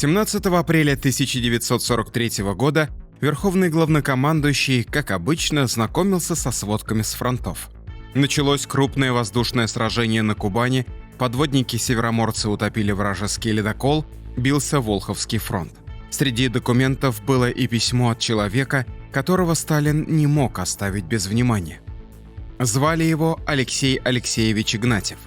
17 апреля 1943 года Верховный главнокомандующий, как обычно, знакомился со сводками с фронтов. Началось крупное воздушное сражение на Кубани, подводники-североморцы утопили вражеский ледокол, бился Волховский фронт. Среди документов было и письмо от человека, которого Сталин не мог оставить без внимания. Звали его Алексей Алексеевич Игнатьев.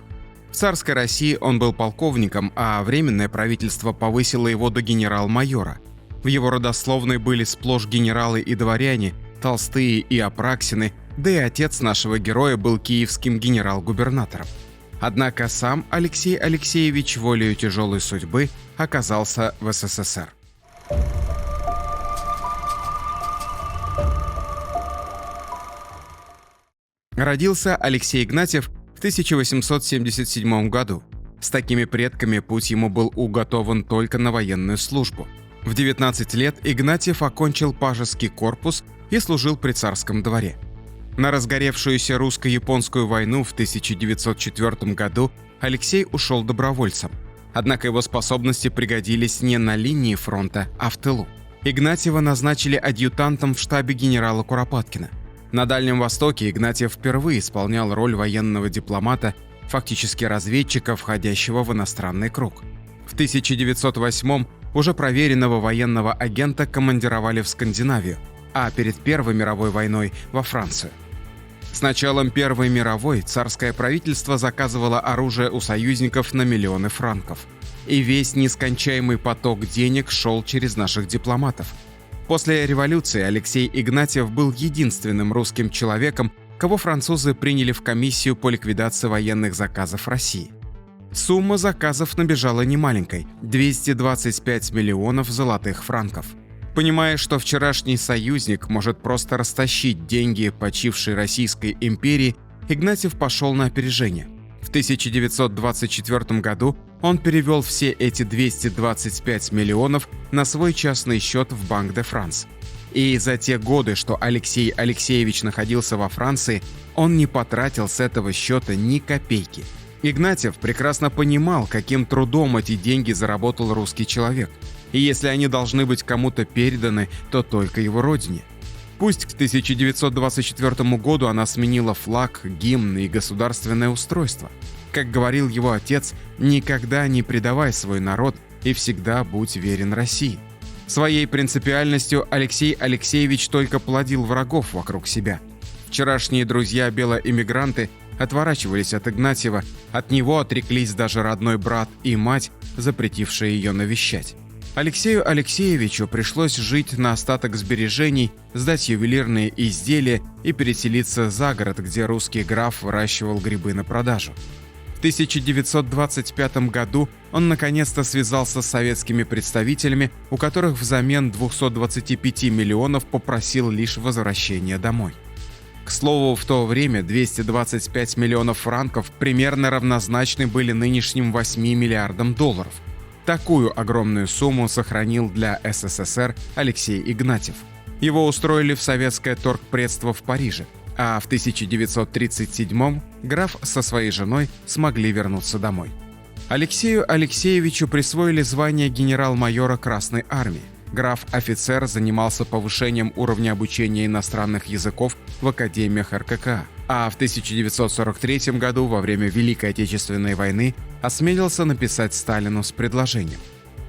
В царской России он был полковником, а Временное правительство повысило его до генерал-майора. В его родословной были сплошь генералы и дворяне, Толстые и Апраксины, да и отец нашего героя был киевским генерал-губернатором. Однако сам Алексей Алексеевич волею тяжелой судьбы оказался в СССР. Родился Алексей Игнатьев в 1877 году. С такими предками путь ему был уготован только на военную службу. В 19 лет Игнатьев окончил пажеский корпус и служил при царском дворе. На разгоревшуюся русско-японскую войну в 1904 году Алексей ушел добровольцем. Однако его способности пригодились не на линии фронта, а в тылу. Игнатьева назначили адъютантом в штабе генерала Куропаткина. На Дальнем Востоке Игнатьев впервые исполнял роль военного дипломата, фактически разведчика, входящего в иностранный круг. В 1908-м уже проверенного военного агента командировали в Скандинавию, а перед Первой мировой войной – во Францию. С началом Первой мировой царское правительство заказывало оружие у союзников на миллионы франков. И весь нескончаемый поток денег шел через наших дипломатов. После революции Алексей Игнатьев был единственным русским человеком, кого французы приняли в комиссию по ликвидации военных заказов России. Сумма заказов набежала немаленькой – 225 миллионов золотых франков. Понимая, что вчерашний союзник может просто растащить деньги почившей Российской империи, Игнатьев пошел на опережение. В 1924 году он перевел все эти 225 миллионов на свой частный счет в Банк де Франс. И за те годы, что Алексей Алексеевич находился во Франции, он не потратил с этого счета ни копейки. Игнатьев прекрасно понимал, каким трудом эти деньги заработал русский человек. И если они должны быть кому-то переданы, то только его родине. Пусть к 1924 году она сменила флаг, гимн и государственное устройство. Как говорил его отец, никогда не предавай свой народ и всегда будь верен России. Своей принципиальностью Алексей Алексеевич только плодил врагов вокруг себя. Вчерашние друзья-белоэмигранты отворачивались от Игнатьева, от него отреклись даже родной брат и мать, запретившие ее навещать. Алексею Алексеевичу пришлось жить на остаток сбережений, сдать ювелирные изделия и переселиться за город, где русский граф выращивал грибы на продажу. В 1925 году он наконец-то связался с советскими представителями, у которых взамен 225 миллионов попросил лишь возвращения домой. К слову, в то время 225 миллионов франков примерно равнозначны были нынешним 8 миллиардам долларов. Такую огромную сумму сохранил для СССР Алексей Игнатьев. Его устроили в советское торгпредство в Париже, а в 1937-м граф со своей женой смогли вернуться домой. Алексею Алексеевичу присвоили звание генерал-майора Красной армии. Граф-офицер занимался повышением уровня обучения иностранных языков в академиях РККА, а в 1943 году во время Великой Отечественной войны осмелился написать Сталину с предложением.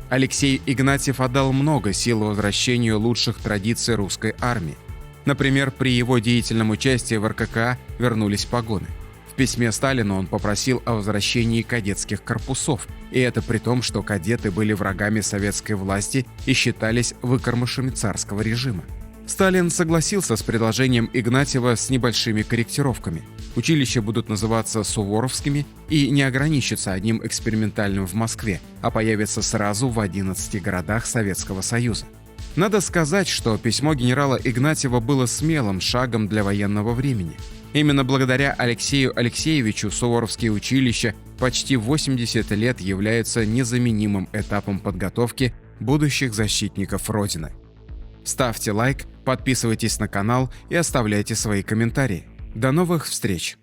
Алексей Игнатьев отдал много сил возвращению лучших традиций русской армии. Например, при его деятельном участии в РККА вернулись погоны. В письме Сталину он попросил о возвращении кадетских корпусов, и это при том, что кадеты были врагами советской власти и считались выкормышами царского режима. Сталин согласился с предложением Игнатьева с небольшими корректировками. Училища будут называться суворовскими и не ограничатся одним экспериментальным в Москве, а появятся сразу в 11 городах Советского Союза. Надо сказать, что письмо генерала Игнатьева было смелым шагом для военного времени. Именно благодаря Алексею Алексеевичу суворовские училища почти 80 лет являются незаменимым этапом подготовки будущих защитников Родины. Ставьте лайк, подписывайтесь на канал и оставляйте свои комментарии. До новых встреч!